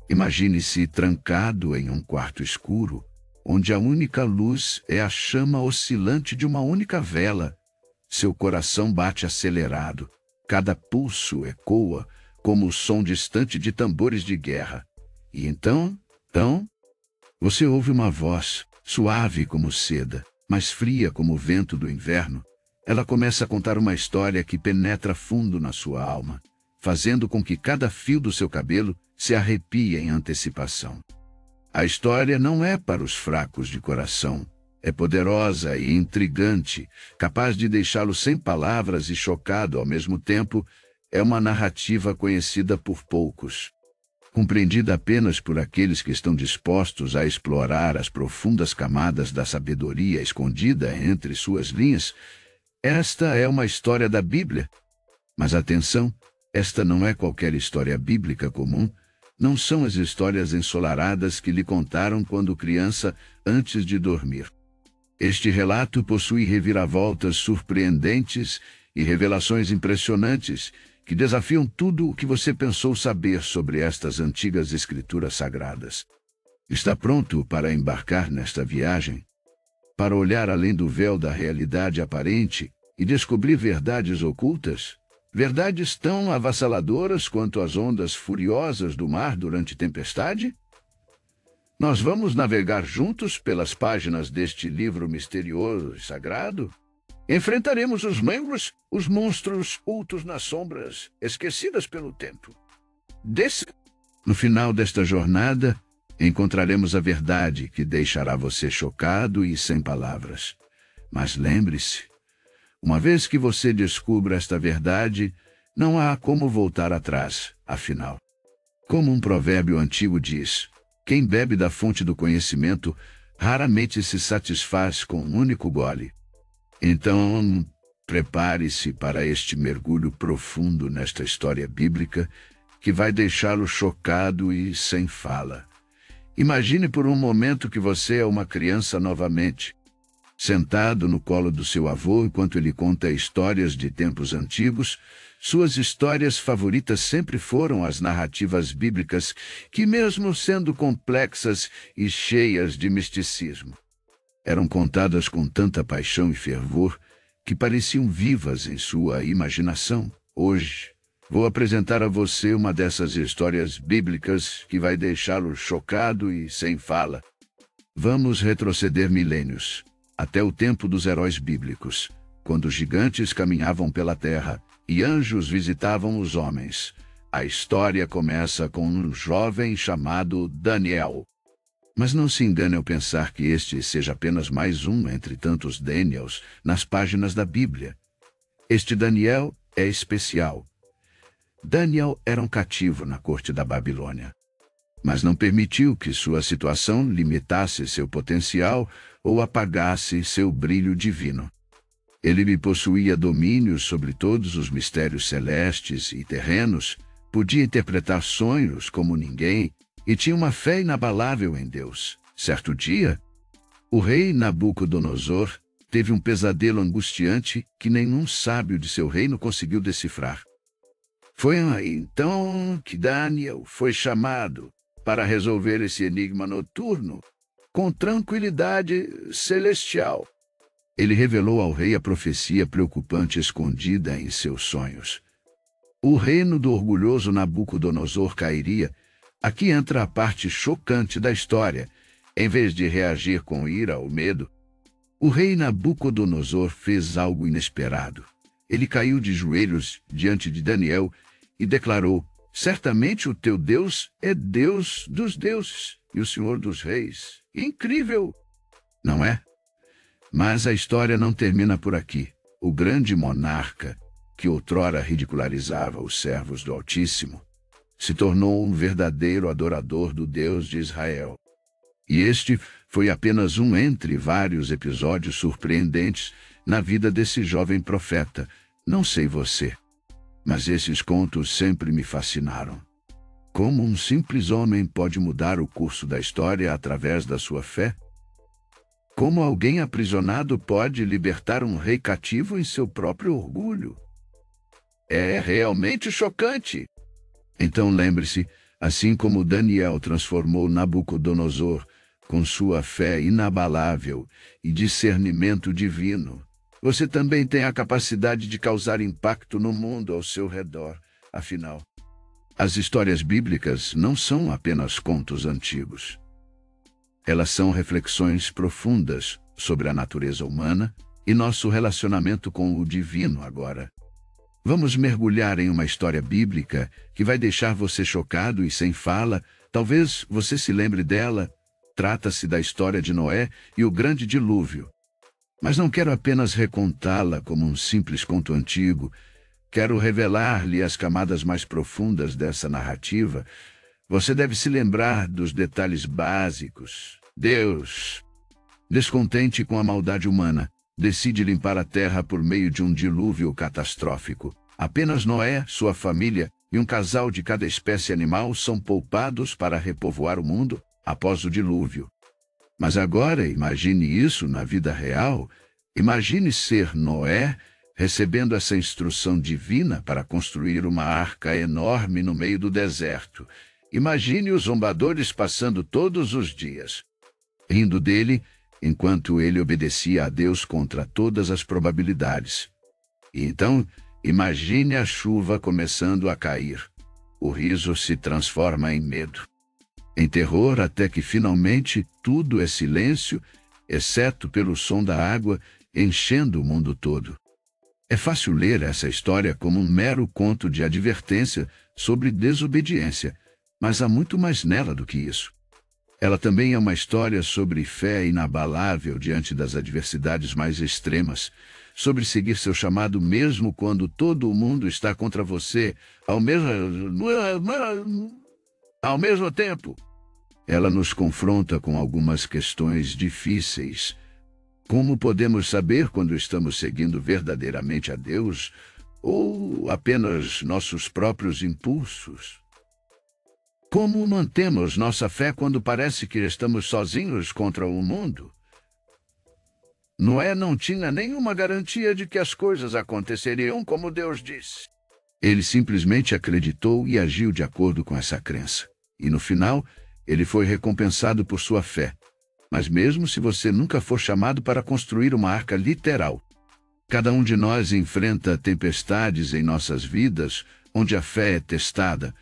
Imagine-se trancado em um quarto escuro, onde a única luz é a chama oscilante de uma única vela. Seu coração bate acelerado. Cada pulso ecoa como o som distante de tambores de guerra. E então, você ouve uma voz, suave como seda, mas fria como o vento do inverno. Ela começa a contar uma história que penetra fundo na sua alma, fazendo com que cada fio do seu cabelo se arrepie em antecipação. A história não é para os fracos de coração. É poderosa e intrigante, capaz de deixá-lo sem palavras e chocado ao mesmo tempo. É uma narrativa conhecida por poucos, compreendida apenas por aqueles que estão dispostos a explorar as profundas camadas da sabedoria escondida entre suas linhas. Esta é uma história da Bíblia. Mas atenção, esta não é qualquer história bíblica comum. Não são as histórias ensolaradas que lhe contaram quando criança antes de dormir. Este relato possui reviravoltas surpreendentes e revelações impressionantes que desafiam tudo o que você pensou saber sobre estas antigas escrituras sagradas. Está pronto para embarcar nesta viagem? Para olhar além do véu da realidade aparente e descobrir verdades ocultas? Verdades tão avassaladoras quanto as ondas furiosas do mar durante tempestade? Nós vamos navegar juntos pelas páginas deste livro misterioso e sagrado? Enfrentaremos os monstros ocultos nas sombras, esquecidas pelo tempo. No final desta jornada, encontraremos a verdade que deixará você chocado e sem palavras. Mas lembre-se, uma vez que você descubra esta verdade, não há como voltar atrás, afinal. Como um provérbio antigo diz, quem bebe da fonte do conhecimento raramente se satisfaz com um único gole. Então, prepare-se para este mergulho profundo nesta história bíblica que vai deixá-lo chocado e sem fala. Imagine por um momento que você é uma criança novamente, sentado no colo do seu avô enquanto ele conta histórias de tempos antigos. Suas histórias favoritas sempre foram as narrativas bíblicas, que mesmo sendo complexas e cheias de misticismo, eram contadas com tanta paixão e fervor que pareciam vivas em sua imaginação. Hoje, vou apresentar a você uma dessas histórias bíblicas que vai deixá-lo chocado e sem fala. Vamos retroceder milênios, até o tempo dos heróis bíblicos, quando gigantes caminhavam pela terra e anjos visitavam os homens. A história começa com um jovem chamado Daniel. Mas não se engane ao pensar que este seja apenas mais um entre tantos Daniels nas páginas da Bíblia. Este Daniel é especial. Daniel era um cativo na corte da Babilônia, mas não permitiu que sua situação limitasse seu potencial ou apagasse seu brilho divino. Ele possuía domínio sobre todos os mistérios celestes e terrenos, podia interpretar sonhos como ninguém e tinha uma fé inabalável em Deus. Certo dia, o rei Nabucodonosor teve um pesadelo angustiante que nenhum sábio de seu reino conseguiu decifrar. Foi aí então que Daniel foi chamado para resolver esse enigma noturno com tranquilidade celestial. Ele revelou ao rei a profecia preocupante escondida em seus sonhos. O reino do orgulhoso Nabucodonosor cairia. Aqui entra a parte chocante da história. Em vez de reagir com ira ou medo, o rei Nabucodonosor fez algo inesperado. Ele caiu de joelhos diante de Daniel e declarou: certamente o teu Deus é Deus dos deuses e o Senhor dos reis. Incrível, não é? Mas a história não termina por aqui. O grande monarca, que outrora ridicularizava os servos do Altíssimo, se tornou um verdadeiro adorador do Deus de Israel. E este foi apenas um entre vários episódios surpreendentes na vida desse jovem profeta. Não sei você, mas esses contos sempre me fascinaram. Como um simples homem pode mudar o curso da história através da sua fé? Como alguém aprisionado pode libertar um rei cativo em seu próprio orgulho? É realmente chocante. Então lembre-se, Assim como Daniel transformou Nabucodonosor com sua fé inabalável e discernimento divino, você também tem a capacidade de causar impacto no mundo ao seu redor. Afinal, as histórias bíblicas não são apenas contos antigos. Elas são reflexões profundas sobre a natureza humana e nosso relacionamento com o divino agora. Vamos mergulhar em uma história bíblica que vai deixar você chocado e sem fala. Talvez você se lembre dela. Trata-se da história de Noé e o grande dilúvio. Mas não quero apenas recontá-la como um simples conto antigo. Quero revelar-lhe as camadas mais profundas dessa narrativa. Você deve se lembrar dos detalhes básicos. Deus, descontente com a maldade humana, decide limpar a terra por meio de um dilúvio catastrófico. Apenas Noé, sua família e um casal de cada espécie animal são poupados para repovoar o mundo após o dilúvio. Mas agora imagine isso na vida real. Imagine ser Noé recebendo essa instrução divina para construir uma arca enorme no meio do deserto. Imagine os zombadores passando todos os dias, rindo dele, enquanto ele obedecia a Deus contra todas as probabilidades. E então, imagine a chuva começando a cair. O riso se transforma em medo, em terror, até que finalmente tudo é silêncio, exceto pelo som da água enchendo o mundo todo. É fácil ler essa história como um mero conto de advertência sobre desobediência, mas há muito mais nela do que isso. Ela também é uma história sobre fé inabalável diante das adversidades mais extremas, sobre seguir seu chamado mesmo quando todo o mundo está contra você, ao mesmo tempo. Ela nos confronta com algumas questões difíceis. Como podemos saber quando estamos seguindo verdadeiramente a Deus ou apenas nossos próprios impulsos? Como mantemos nossa fé quando parece que estamos sozinhos contra o mundo? Noé não tinha nenhuma garantia de que as coisas aconteceriam como Deus disse. Ele simplesmente acreditou e agiu de acordo com essa crença. E no final, ele foi recompensado por sua fé. Mas mesmo se você nunca for chamado para construir uma arca literal, cada um de nós enfrenta tempestades em nossas vidas, onde a fé é testada,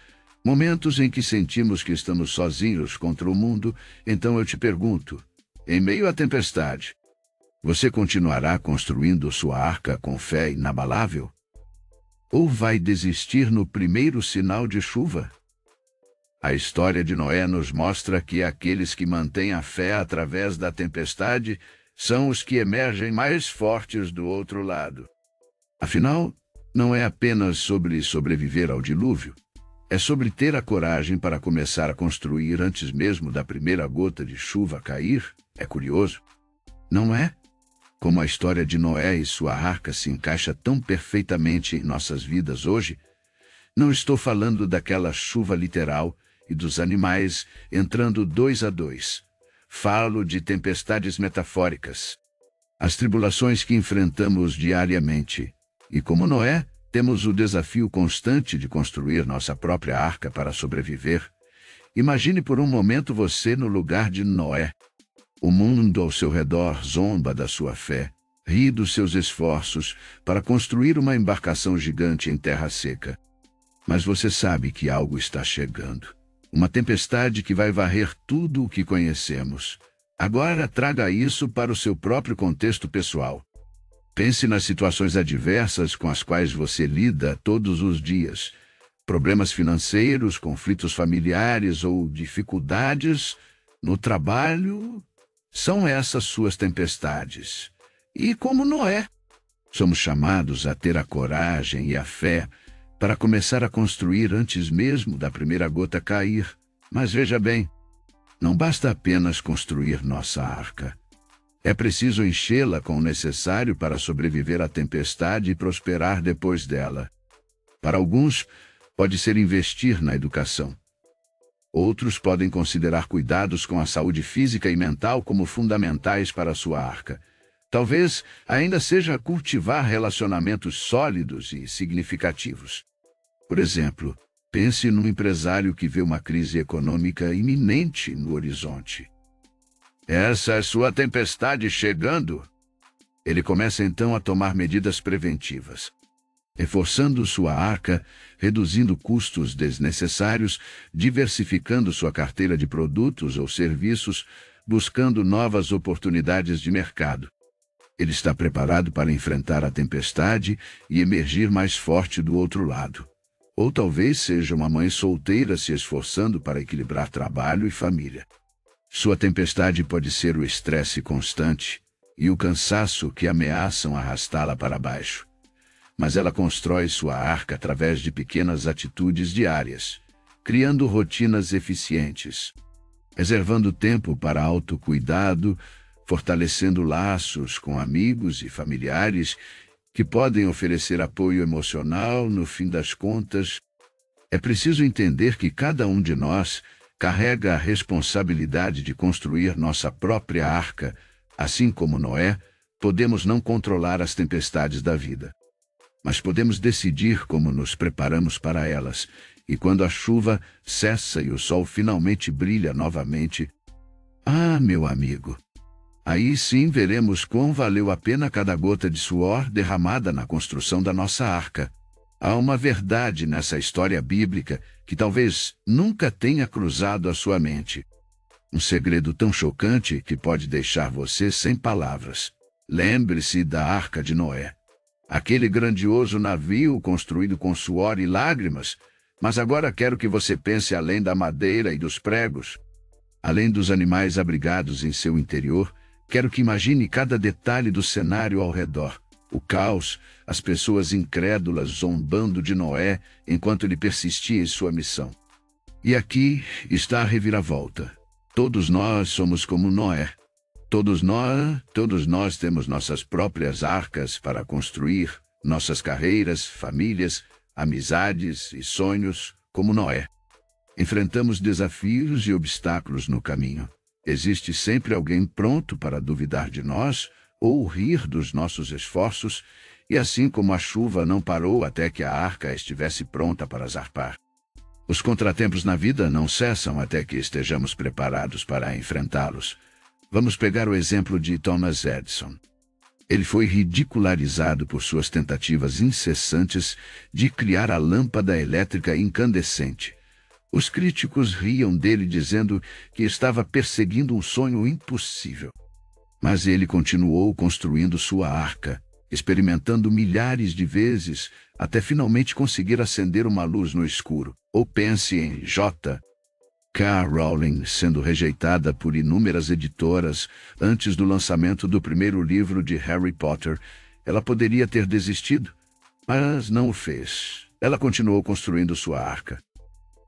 momentos em que sentimos que estamos sozinhos contra o mundo. Então eu te pergunto, em meio à tempestade, você continuará construindo sua arca com fé inabalável? Ou vai desistir no primeiro sinal de chuva? A história de Noé nos mostra que aqueles que mantêm a fé através da tempestade são os que emergem mais fortes do outro lado. Afinal, não é apenas sobre sobreviver ao dilúvio. É sobre ter a coragem para começar a construir antes mesmo da primeira gota de chuva cair. É curioso, não é? Como a história de Noé e sua arca se encaixa tão perfeitamente em nossas vidas hoje. Não estou falando daquela chuva literal e dos animais entrando 2 a 2. Falo de tempestades metafóricas, as tribulações que enfrentamos diariamente. E como Noé, temos o desafio constante de construir nossa própria arca para sobreviver. Imagine por um momento você no lugar de Noé. O mundo ao seu redor zomba da sua fé, ri dos seus esforços para construir uma embarcação gigante em terra seca. Mas você sabe que algo está chegando. Uma tempestade que vai varrer tudo o que conhecemos. Agora traga isso para o seu próprio contexto pessoal. Pense nas situações adversas com as quais você lida todos os dias. Problemas financeiros, conflitos familiares ou dificuldades no trabalho. São essas suas tempestades. E como Noé, somos chamados a ter a coragem e a fé para começar a construir antes mesmo da primeira gota cair. Mas veja bem, não basta apenas construir nossa arca. É preciso enchê-la com o necessário para sobreviver à tempestade e prosperar depois dela. Para alguns, pode ser investir na educação. Outros podem considerar cuidados com a saúde física e mental como fundamentais para a sua arca. Talvez ainda seja cultivar relacionamentos sólidos e significativos. Por exemplo, Pense num empresário que vê uma crise econômica iminente no horizonte. Essa é sua tempestade chegando? Ele começa então a tomar medidas preventivas, reforçando sua arca, reduzindo custos desnecessários, diversificando sua carteira de produtos ou serviços, buscando novas oportunidades de mercado. Ele está preparado para enfrentar a tempestade e emergir mais forte do outro lado. Ou talvez seja uma mãe solteira se esforçando para equilibrar trabalho e família. Sua tempestade pode ser o estresse constante e o cansaço que ameaçam arrastá-la para baixo. Mas ela constrói sua arca através de pequenas atitudes diárias, criando rotinas eficientes, reservando tempo para autocuidado, fortalecendo laços com amigos e familiares que podem oferecer apoio emocional. No fim das contas, é preciso entender que cada um de nós carrega a responsabilidade de construir nossa própria arca. Assim como Noé, podemos não controlar as tempestades da vida, mas podemos decidir como nos preparamos para elas. E quando a chuva cessa e o sol finalmente brilha novamente, meu amigo, aí sim veremos quão valeu a pena cada gota de suor derramada na construção da nossa arca. Há uma verdade nessa história bíblica que talvez nunca tenha cruzado a sua mente. Um segredo tão chocante que pode deixar você sem palavras. Lembre-se da Arca de Noé. Aquele grandioso navio construído com suor e lágrimas, mas agora quero que você pense além da madeira e dos pregos. Além dos animais abrigados em seu interior, quero que imagine cada detalhe do cenário ao redor. O caos, as pessoas incrédulas zombando de Noé enquanto ele persistia em sua missão. E aqui está a reviravolta. Todos nós somos como Noé. Todos nós temos nossas próprias arcas para construir, nossas carreiras, famílias, amizades e sonhos, como Noé. Enfrentamos desafios e obstáculos no caminho. Existe sempre alguém pronto para duvidar de nós ou rir dos nossos esforços, e assim como a chuva não parou até que a arca estivesse pronta para zarpar. Os contratempos na vida não cessam até que estejamos preparados para enfrentá-los. Vamos pegar o exemplo de Thomas Edison. Ele foi ridicularizado por suas tentativas incessantes de criar a lâmpada elétrica incandescente. Os críticos riam dele dizendo que estava perseguindo um sonho impossível. Mas ele continuou construindo sua arca, experimentando milhares de vezes, até finalmente conseguir acender uma luz no escuro. Ou pense em J.K. Rowling sendo rejeitada por inúmeras editoras antes do lançamento do primeiro livro de Harry Potter. Ela poderia ter desistido, mas não o fez. Ela continuou construindo sua arca,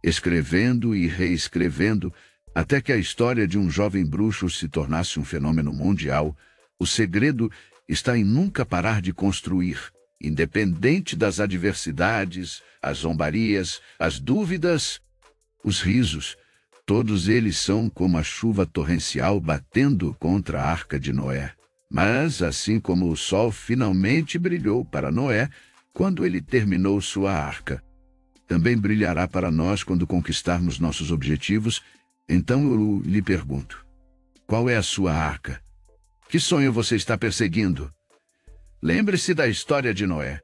escrevendo e reescrevendo, até que a história de um jovem bruxo se tornasse um fenômeno mundial. O segredo está em nunca parar de construir, independente das adversidades, as zombarias, as dúvidas, os risos. Todos eles são como a chuva torrencial batendo contra a Arca de Noé. Mas, assim como o sol finalmente brilhou para Noé quando ele terminou sua arca, também brilhará para nós quando conquistarmos nossos objetivos. Então eu lhe pergunto, qual é a sua arca? Que sonho você está perseguindo? Lembre-se da história de Noé.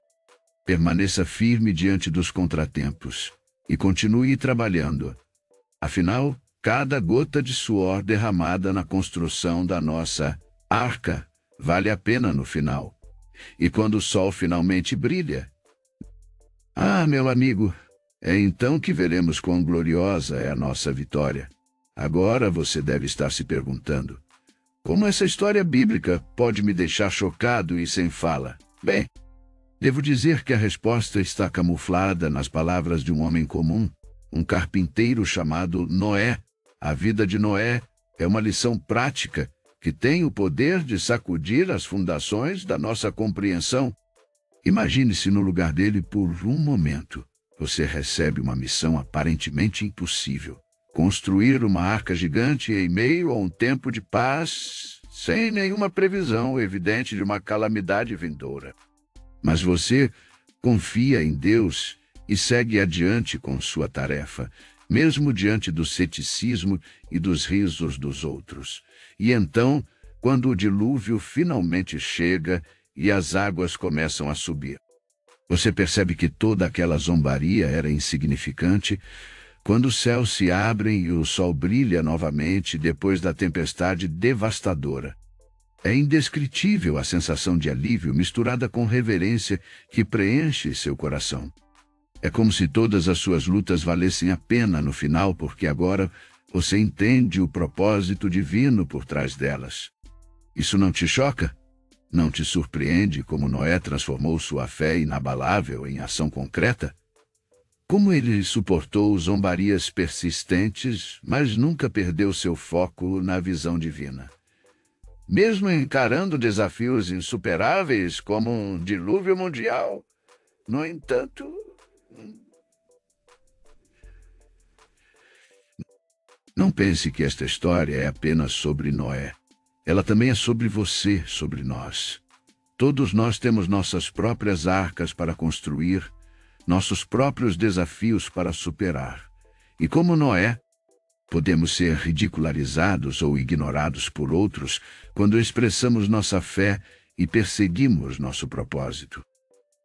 Permaneça firme diante dos contratempos e continue trabalhando. Afinal, cada gota de suor derramada na construção da nossa arca vale a pena no final. E quando o sol finalmente brilha, meu amigo, é então que veremos quão gloriosa é a nossa vitória. Agora você deve estar se perguntando, como essa história bíblica pode me deixar chocado e sem fala? Bem, devo dizer que a resposta está camuflada nas palavras de um homem comum, um carpinteiro chamado Noé. A vida de Noé é uma lição prática que tem o poder de sacudir as fundações da nossa compreensão. Imagine-se no lugar dele por um momento. Você recebe uma missão aparentemente impossível: construir uma arca gigante em meio a um tempo de paz, sem nenhuma previsão evidente de uma calamidade vindoura. Mas você confia em Deus e segue adiante com sua tarefa, mesmo diante do ceticismo e dos risos dos outros. E então, quando o dilúvio finalmente chega e as águas começam a subir, você percebe que toda aquela zombaria era insignificante quando os céus se abrem e o sol brilha novamente depois da tempestade devastadora. É indescritível a sensação de alívio misturada com reverência que preenche seu coração. É como se todas as suas lutas valessem a pena no final, porque agora você entende o propósito divino por trás delas. Isso não te choca? Não te surpreende como Noé transformou sua fé inabalável em ação concreta? Como ele suportou zombarias persistentes, mas nunca perdeu seu foco na visão divina? Mesmo encarando desafios insuperáveis como um dilúvio mundial, no entanto, não pense que esta história é apenas sobre Noé. Ela também é sobre você, sobre nós. Todos nós temos nossas próprias arcas para construir, nossos próprios desafios para superar. E como Noé, podemos ser ridicularizados ou ignorados por outros quando expressamos nossa fé e perseguimos nosso propósito.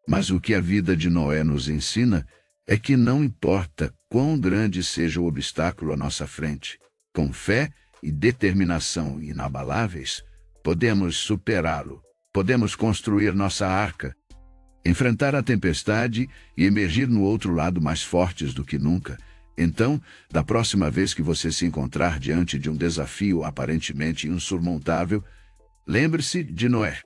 Mas o que a vida de Noé nos ensina é que não importa quão grande seja o obstáculo à nossa frente, com fé e determinação inabaláveis, podemos superá-lo, podemos construir nossa arca, enfrentar a tempestade e emergir no outro lado mais fortes do que nunca. Então, da próxima vez que você se encontrar diante de um desafio aparentemente insurmontável, lembre-se de Noé.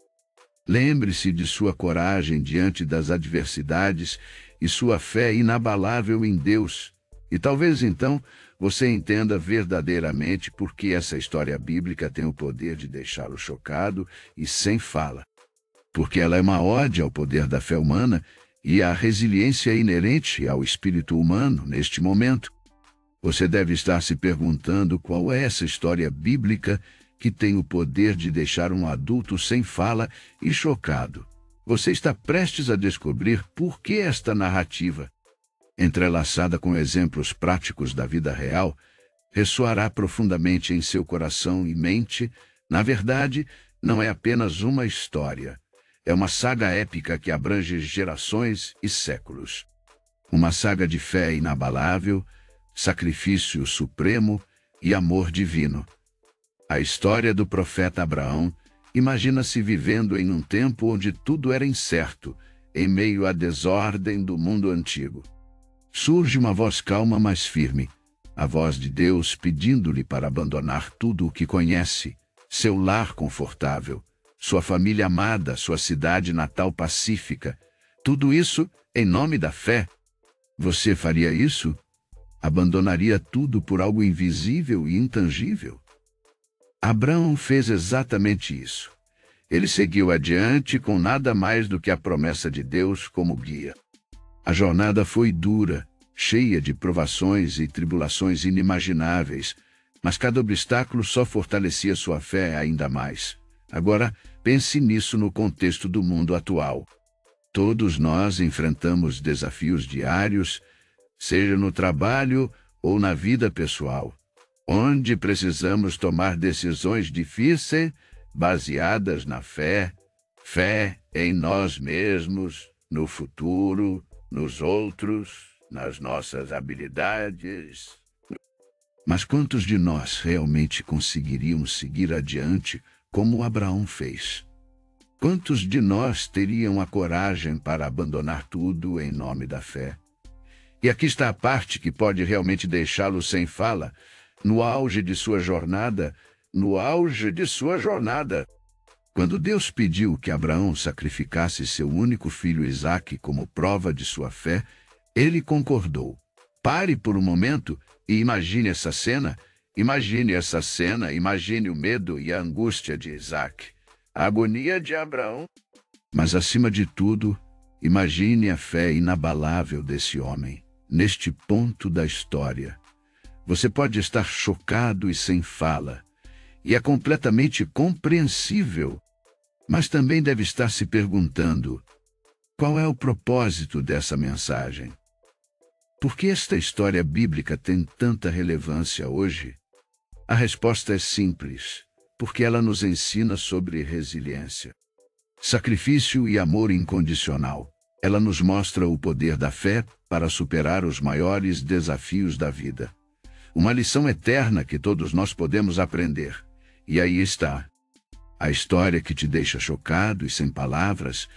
Lembre-se de sua coragem diante das adversidades e sua fé inabalável em Deus. E talvez então você entenda verdadeiramente por que essa história bíblica tem o poder de deixá-lo chocado e sem fala. Porque ela é uma ode ao poder da fé humana e à resiliência inerente ao espírito humano neste momento. Você deve estar se perguntando qual é essa história bíblica que tem o poder de deixar um adulto sem fala e chocado. Você está prestes a descobrir por que esta narrativa, entrelaçada com exemplos práticos da vida real, ressoará profundamente em seu coração e mente. Na verdade, não é apenas uma história. É uma saga épica que abrange gerações e séculos. Uma saga de fé inabalável, sacrifício supremo e amor divino. A história do profeta Abraão imagina-se vivendo em um tempo onde tudo era incerto, em meio à desordem do mundo antigo. Surge uma voz calma, mas firme, a voz de Deus pedindo-lhe para abandonar tudo o que conhece, seu lar confortável, sua família amada, sua cidade natal pacífica. Tudo isso em nome da fé. Você faria isso? Abandonaria tudo por algo invisível e intangível? Abraão fez exatamente isso. Ele seguiu adiante com nada mais do que a promessa de Deus como guia. A jornada foi dura, cheia de provações e tribulações inimagináveis, mas cada obstáculo só fortalecia sua fé ainda mais. Agora, pense nisso no contexto do mundo atual. Todos nós enfrentamos desafios diários, seja no trabalho ou na vida pessoal, onde precisamos tomar decisões difíceis baseadas na fé, fé em nós mesmos, no futuro, nos outros, nas nossas habilidades. Mas quantos de nós realmente conseguiriam seguir adiante como Abraão fez? Quantos de nós teriam a coragem para abandonar tudo em nome da fé? E aqui está a parte que pode realmente deixá-lo sem fala, no auge de sua jornada, Quando Deus pediu que Abraão sacrificasse seu único filho Isaque como prova de sua fé, ele concordou. Pare por um momento e imagine essa cena, imagine o medo e a angústia de Isaque, a agonia de Abraão. Mas, acima de tudo, imagine a fé inabalável desse homem, neste ponto da história. Você pode estar chocado e sem fala, e é completamente compreensível, mas também deve estar se perguntando: qual é o propósito dessa mensagem? Por que esta história bíblica tem tanta relevância hoje? A resposta é simples, porque ela nos ensina sobre resiliência, sacrifício e amor incondicional. Ela nos mostra o poder da fé para superar os maiores desafios da vida. Uma lição eterna que todos nós podemos aprender. E aí está. A história que te deixa chocado e sem palavras,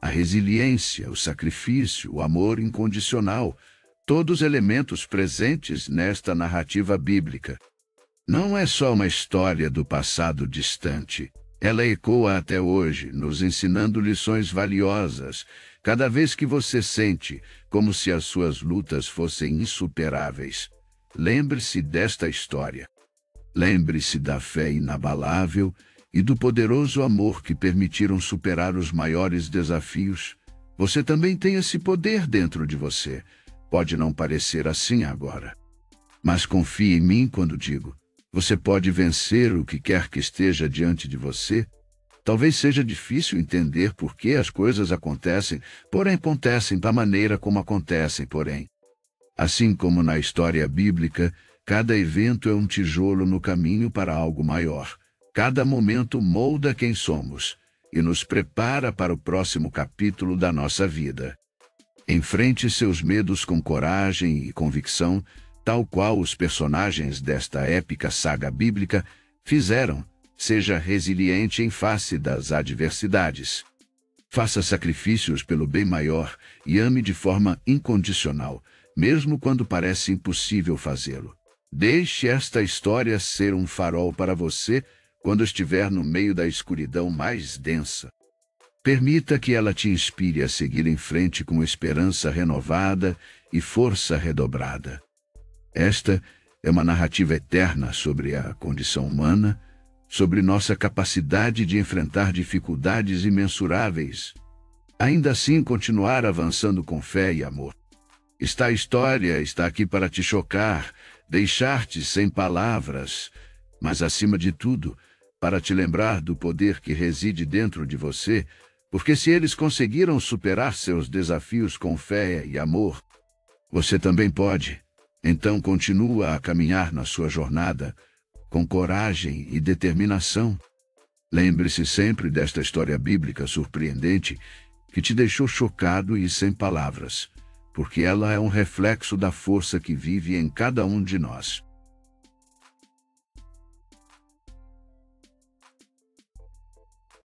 a resiliência, o sacrifício, o amor incondicional, todos elementos presentes nesta narrativa bíblica. Não é só uma história do passado distante. Ela ecoa até hoje, nos ensinando lições valiosas, cada vez que você sente como se as suas lutas fossem insuperáveis. Lembre-se desta história. Lembre-se da fé inabalável e do poderoso amor que permitiram superar os maiores desafios. Você também tem esse poder dentro de você. Pode não parecer assim agora. Mas confie em mim quando digo: você pode vencer o que quer que esteja diante de você. Talvez seja difícil entender por que as coisas acontecem, porém acontecem da maneira como acontecem, Assim como na história bíblica, cada evento é um tijolo no caminho para algo maior. Cada momento molda quem somos e nos prepara para o próximo capítulo da nossa vida. Enfrente seus medos com coragem e convicção, tal qual os personagens desta épica saga bíblica fizeram. Seja resiliente em face das adversidades. Faça sacrifícios pelo bem maior e ame de forma incondicional, mesmo quando parece impossível fazê-lo. Deixe esta história ser um farol para você quando estiver no meio da escuridão mais densa. Permita que ela te inspire a seguir em frente com esperança renovada e força redobrada. Esta é uma narrativa eterna sobre a condição humana, sobre nossa capacidade de enfrentar dificuldades imensuráveis. Ainda assim, continuar avançando com fé e amor. A história está aqui para te chocar, deixar-te sem palavras, mas, acima de tudo, para te lembrar do poder que reside dentro de você, porque se eles conseguiram superar seus desafios com fé e amor, você também pode. Então continua a caminhar na sua jornada, com coragem e determinação. Lembre-se sempre desta história bíblica surpreendente que te deixou chocado e sem palavras, porque ela é um reflexo da força que vive em cada um de nós.